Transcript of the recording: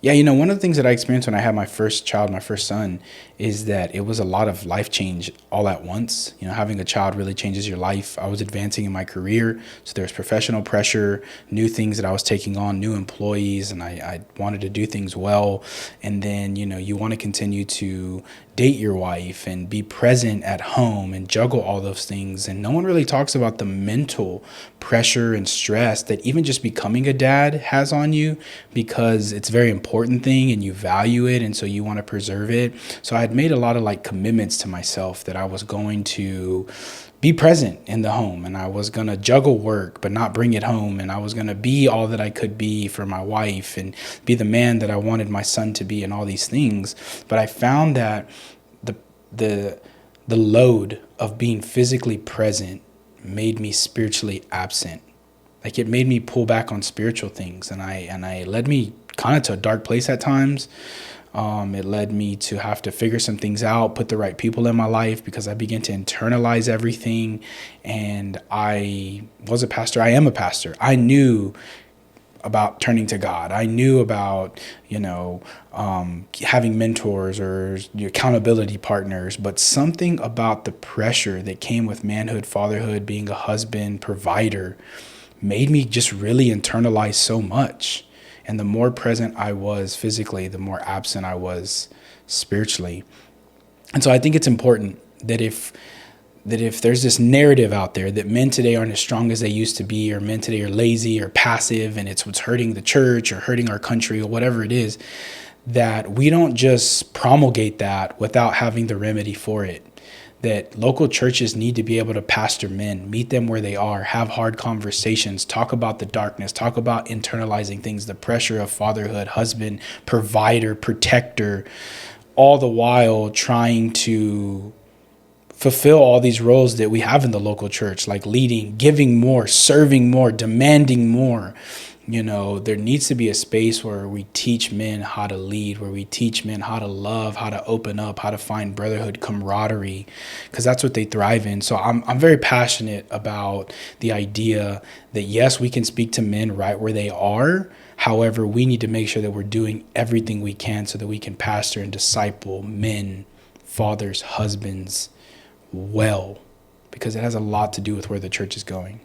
Yeah, one of the things that I experienced when I had my first child, my first son, is that it was a lot of life change all at once. Having a child really changes your life. I was advancing in my career, so there's professional pressure, new things that I was taking on, new employees, and I wanted to do things well. And then, you want to continue to date your wife and be present at home and juggle all those things. And no one really talks about the mental pressure and stress that even just becoming a dad has on you, because it's a very important thing and you value it, and so you want to preserve it. So I had made a lot of commitments to myself that I was going to be present in the home, and I was going to juggle work but not bring it home, and I was going to be all that I could be for my wife and be the man that I wanted my son to be and all these things. But I found that the the the load of being physically present made me spiritually absent. It made me pull back on spiritual things, and I led me kind of to a dark place at times. It led me to have to figure some things out, put the right people in my life, because I began to internalize everything. And I was a pastor. I am a pastor. I knew about turning to God. I knew about, having mentors or accountability partners, but something about the pressure that came with manhood, fatherhood, being a husband, provider, made me just really internalize so much. And the more present I was physically, the more absent I was spiritually. And so I think it's important that if there's this narrative out there that men today aren't as strong as they used to be, or men today are lazy or passive, and it's what's hurting the church or hurting our country or whatever it is, that we don't just promulgate that without having the remedy for it. That local churches need to be able to pastor men, meet them where they are, have hard conversations, talk about the darkness, talk about internalizing things, the pressure of fatherhood, husband, provider, protector, all the while trying to fulfill all these roles that we have in the local church, like leading, giving more, serving more, demanding more. There needs to be a space where we teach men how to lead, where we teach men how to love, how to open up, how to find brotherhood, camaraderie, because that's what they thrive in. So I'm very passionate about the idea that, yes, we can speak to men right where they are. However, we need to make sure that we're doing everything we can so that we can pastor and disciple men, fathers, husbands well, because it has a lot to do with where the church is going.